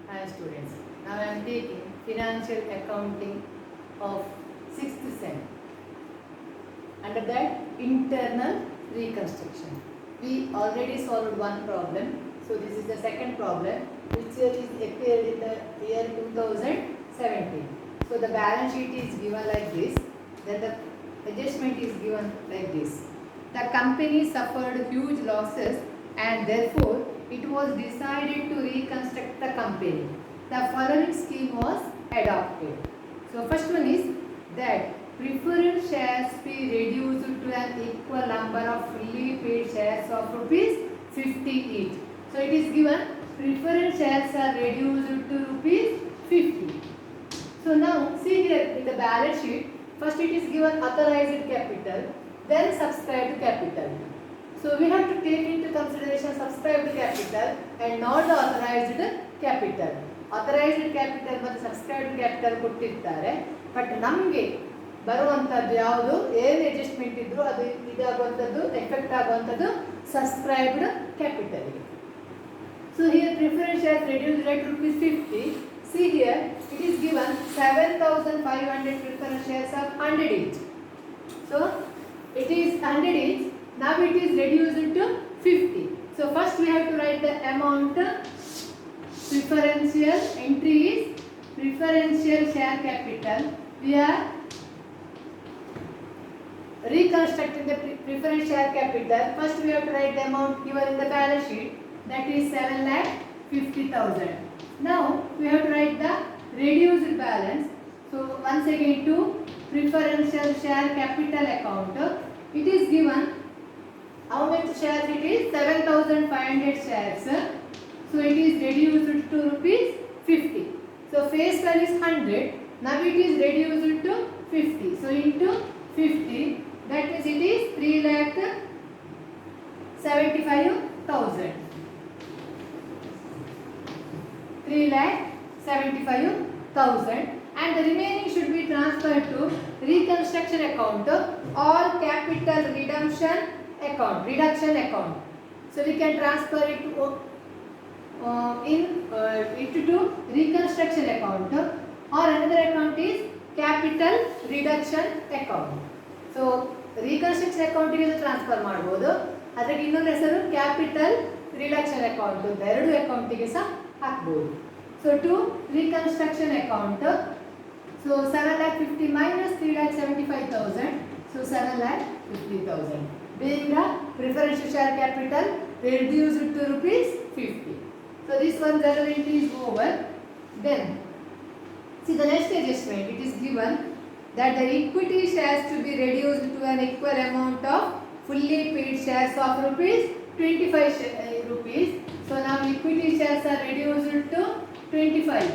Hi students. Now I am taking financial accounting of 6th sem. Under that internal reconstruction. We already solved one problem. So this is the second problem which is appeared in the year 2017. So the balance sheet is given like this. Then the adjustment is given like this. The company suffered huge losses and therefore it was decided to reconstruct the company. The following scheme was adopted. So first one is that preference shares be reduced to an equal number of fully paid shares of rupees 50 each. So it is given preference shares are reduced to rupees 50. So now see here in the balance sheet, first it is given authorized capital, then subscribed capital. So we have to take into consideration subscribed capital and not the authorized capital. Authorized capital ಮತ್ತು subscribed capital ಕೊಟ್ಟಿರ್ತಾರೆ. But ನಮಗೆ ಬರುವಂಥದ್ದು ಯಾವುದು ಏನು adjustment ಇದ್ರೂ ಅದು ಇದಾಗುವಂಥದ್ದು effect ಆಗುವಂಥದ್ದು subscribed capital. So here preference shares reduced at rupees 50. See here it is given 7,500 preference shares of 100 each. So it is 100 each. Now it is reduced to 50. So first we have to write the amount. Preferential entry is preferential share capital. We are reconstructing the preferential share capital. First we have to write the amount given in the balance sheet, that is 7,50,000. Now we have to write the reduced balance. So once again to preferential share capital account, it is given how much shares it is 7,500 shares. So it is reduced to rupees 50. So face value is 100. Now it is reduced to 50. So into 50, that means it is 3,75,000. 3,75,000, and the remaining should be transferred to reconstruction account or capital reduction account. So we can transfer it to into reconstruction account, or another account is capital reduction account. So reconstruction account ಗೆ transfer ಮಾಡಬಹುದು, ಅದಕ್ಕೆ ಇನ್ನೊಂದು ಹೆಸರು capital reduction account ಅಂತ ಎರಡು ಅಕೌಂಟಿಗೆ ಸಹ ಹಾಕಬಹುದು. So to reconstruction account, so 7,50,000 minus 3,75,000, so 7,50,000. Being the preferential share capital reduced to rupees 50. So this one journal entry is over. Then see the next adjustment. It is given that the equity shares to be reduced to an equal amount of fully paid shares of rupees 25 rupees. So now equity shares are reduced to 25.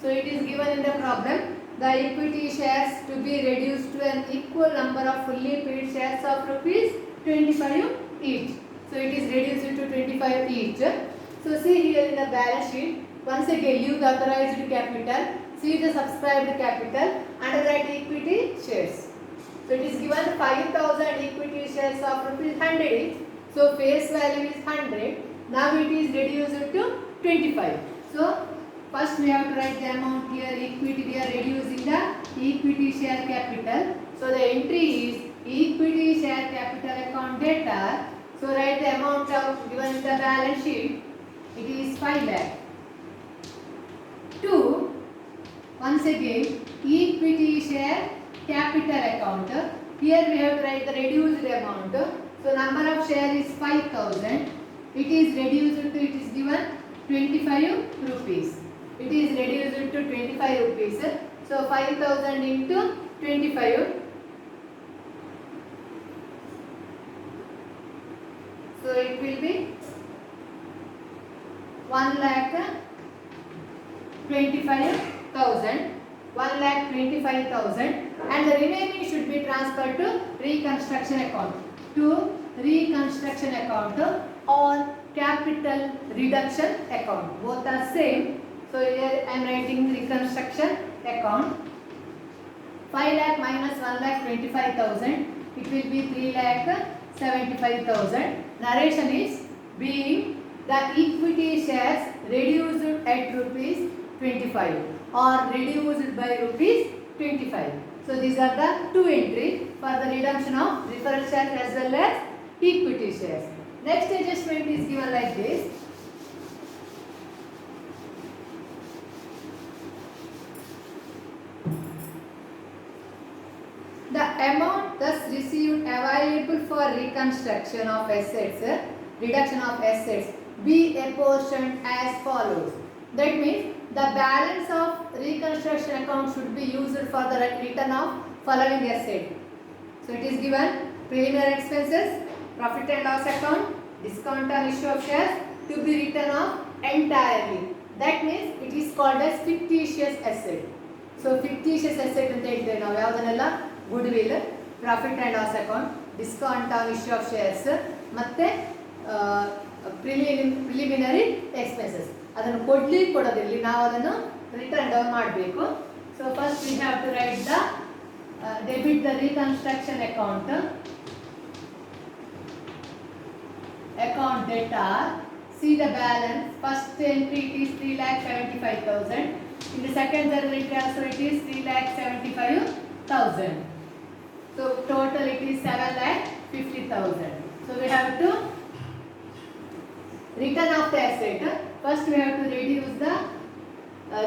So it is given in the problem, the equity shares to be reduced to an equal number of fully paid shares of rupees 25 each. So it is reduced to 25 each. So see here in the balance sheet, once again leave the authorized capital, see the subscribed capital, under that equity shares. So it is given 5,000 equity shares of rupees 100 each. So face value is 100. Now it is reduced to 25. So first we have to write the amount here, equity, we are reducing the equity share capital. So the entry is equity share capital account data. So write the amount of given in the balance sheet, it is 5 lakh. 2, once again equity share capital account. Here we have to write the reduced amount. So number of share is 5,000. It is reduced to, it is given 25 rupees. It is reduced to 25 rupees. So 5,000 into 25. So it will be 1,25,000. 1,25,000, and the remaining should be transferred to reconstruction account. To reconstruction account or capital reduction account. Both are same. So here I am writing reconstruction account. 5 lakh minus 1,25,000, it will be 3,75,000. Narration is being the equity shares reduced at rupees 25 or reduced by rupees 25. So these are the two entries for the redemption of preferred shares as well as equity shares. Next adjustment is given like this. The amount thus received available for reconstruction of assets, reduction of assets, be apportioned as follows. That means the balance of reconstruction account should be used for the return of following asset. So it is given preliminary expenses, profit and loss account, discount on issue of shares to be written off entirely. That means it is called as fictitious asset. So fictitious asset ಅಂತ ಹೇಳ್ತೇವೆ ನಾವು ಯಾವುದನ್ನೆಲ್ಲ goodwill, profit and loss account, discount on issue of shares ಮತ್ತೆ preliminary expenses. ಅದನ್ನು ಕೊಡೋದಿಲ್ಲ, ನಾವು ಅದನ್ನು written down ಮಾಡಬೇಕು. So first we have to write the debit the reconstruction account debtor. See the balance. First entry it is 3,75,000. In the second journal entry also it is 3,75,000. So total it is 7,50,000. So we have to return of the asset. First we have to reduce the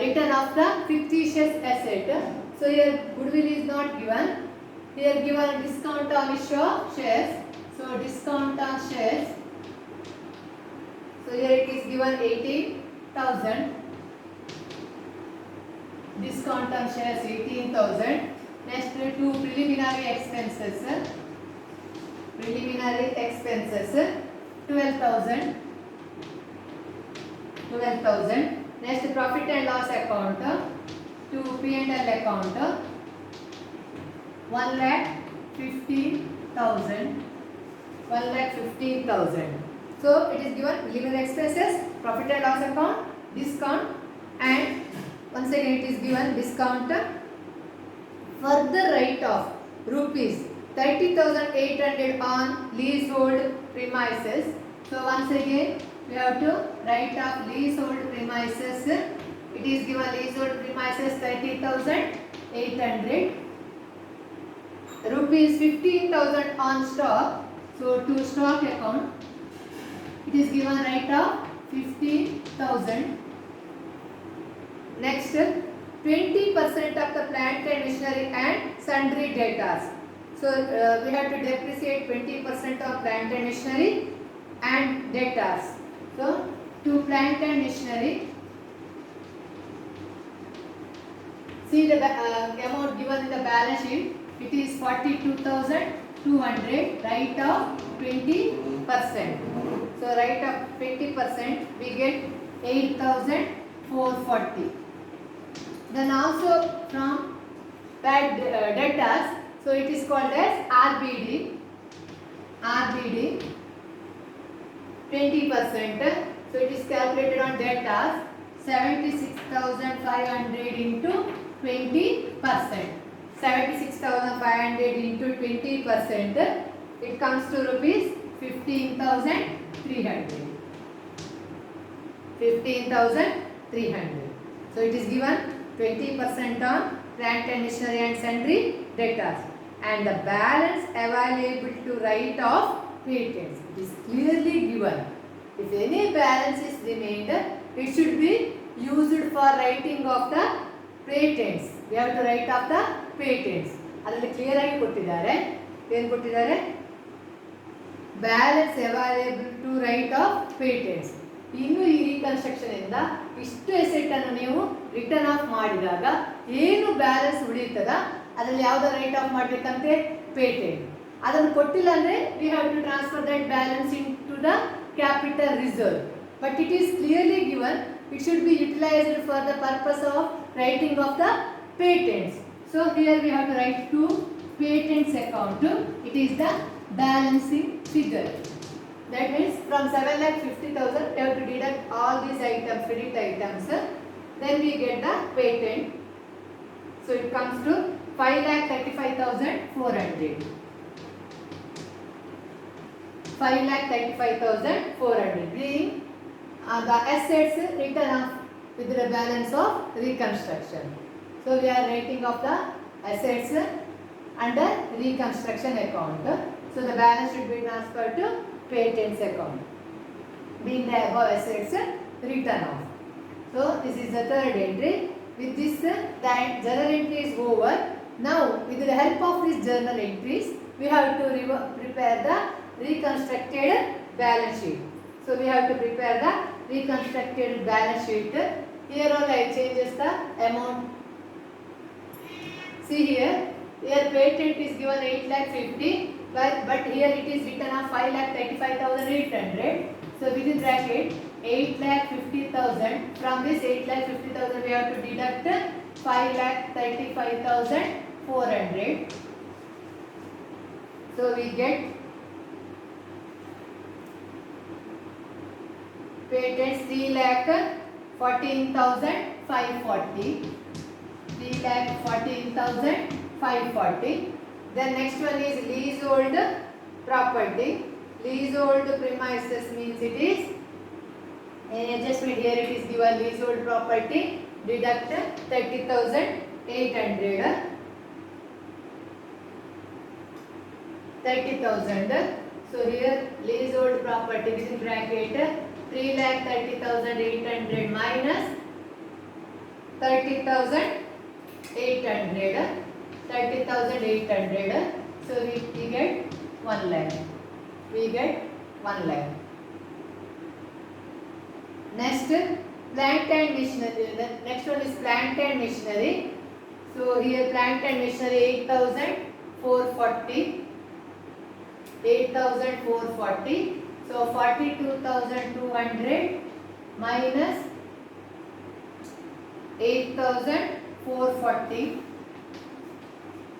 return of the fictitious asset. So here goodwill is not given. Here given discount on issue of shares. So discount on shares. So here it is given 18,000. Discount on shares 18,000. Next two preliminary expenses. Preliminary expenses 12,000. Next profit and loss account to P&L account 1,15,000. 1,15,000. So it is given preliminary expenses, profit and loss account, discount, and once again it is given discount. Further write-off rupees 30,800 on leasehold premises. So once again we have to write off leasehold premises. It is given leasehold premises 30,800. Rupees 15,000 on stock. So to stock account it is given write off 15,000. Next 20% of the plant and machinery and sundry debtors. So we have to depreciate 20% of plant and machinery and debtors. So to plant and machinery, see the amount given in the balance sheet. It is 42,200. Write off 20%. So write off 20%. We get 8,440. Then also from bad debtors. So it is called as RBD. 20%. So it is calculated on debtors 76,500 into 20%. 76,500 into 20%. It comes to rupees 15,300. 15,300. So it is given 20% on plant and machinery and sundry debtors, and the balance available to write off patents. It is clearly given. If any balance is remained, it should be used for writing of the patents. We have to write off the patents. ಅದರಲ್ಲಿ clear ಆಗಿ ಕೊಟ್ಟಿದ್ದಾರೆ. ಏನು ಕೊಟ್ಟಿದ್ದಾರೆ? Balance available to write off patents. ಇನ್ನು ಈ reconstruction ಇಂದ ಇಷ್ಟು asset ಅನ್ನು ನೀವು ರಿಟರ್ನ್ ಆಫ್ ಮಾಡಿದಾಗ ಏನು ಬ್ಯಾಲೆನ್ಸ್ ಉಳಿಯುತ್ತದ ಅದರಲ್ಲಿ ಯಾವ್ದು ರೈಟ್ ಆಫ್ ಮಾಡಬೇಕಂತೆ? ಪೇಟೆಂಟ್. ಅದನ್ನು ಕೊಟ್ಟಿಲ್ಲ ಅಂದರೆ we have to transfer that balance into the capital reserve, but it is clearly given it should be utilized for the purpose of writing of the patents. So here we have to write to patents account. It is the balancing figure. That means from 7,50,000 we have to deduct all these items, credit items. Then we get the patent. So it comes to 5,35,400. 5,35,400 being the assets written off with the balance of reconstruction. So we are writing of the assets under reconstruction account. So the balance should be transferred to patents account, being the above assets written off. So this is the third entry. With this, the journal entry is over. Now, with the help of these journal entries, we have to prepare the reconstructed balance sheet. So we have to prepare the reconstructed balance sheet. Here all I changes the amount. See here patent is given 8,50,000, but here it is written as 5,35,800. So within bracket 8,50,000. From this 8,50,000 we have to deduct 5,35,400. So we get patents 3,14,540. 3,14,540. Then next one is leasehold property. Leasehold premises means it is an adjustment. Here it is given leasehold property, deduct 30,800. 30,000. So here leasehold property within bracket 3,30,800 minus 30,800. 30,800. So we get 1 lakh. We get 1 lakh. Next, plant and machinery. The next one is plant and machinery. So here plant and machinery 8,440. 8,440. So 42,200 minus 8,440.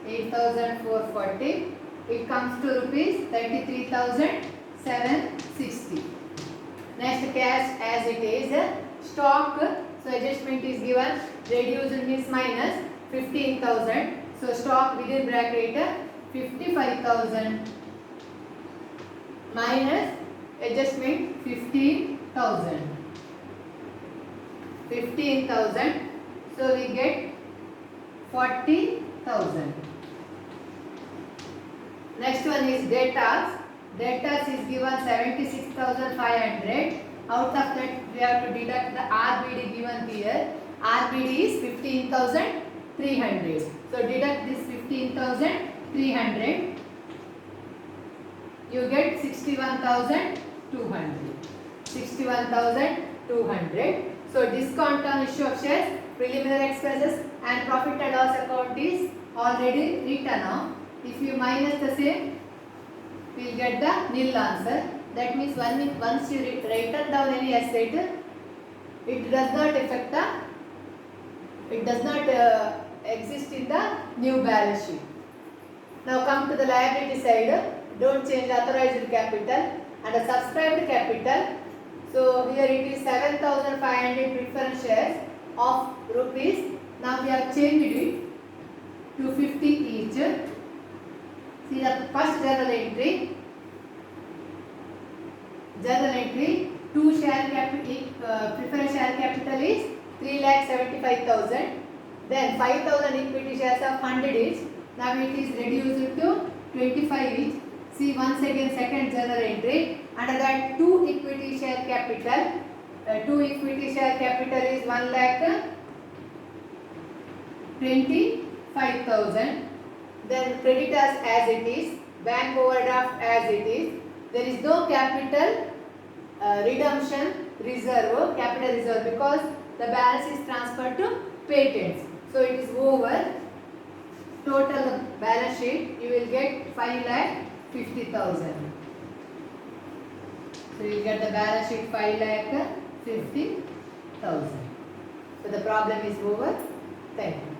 8,440. It comes to rupees 33,760. Next, cash as it is. Stock. So adjustment is given. Reduced means minus 15,000. So stock within bracket 55,000 minus adjustment 15,000. 15,000. So we get 40,000. Next one is debtors. Debtors is given 76,500. Out of that we have to deduct the RBD given here. RBD is 15,300. So deduct this 15,300. You get 61,200. 61,200. So discount on issue of shares, preliminary expenses and profit and loss account is already written off. If you minus the same, we will get the nil answer. That means once you write down any asset, it does not affect the, it does not exist in the new balance sheet. Now come to the liability side. Don't change authorized capital and the subscribed capital. So here it is 7,500 preference shares of rupees. Now we have changed it to 50 each. See the first journal entry. Journal entry, 2 share capital, preference share capital is 3,75,000. Then 5,000 equity shares of 100 each. Now it is reduced to 25 each. See once again second journal entry. Under that 2 equity share capital. 2 equity share capital is 1,25,000. Then creditors as it is, bank overdraft as it is. There is no capital redemption reserve, capital reserve, because the balance is transferred to patents. So it is over. Total balance sheet you will get 5,50,000. So you will get the balance sheet 5,50,000. So the problem is over. Thank you.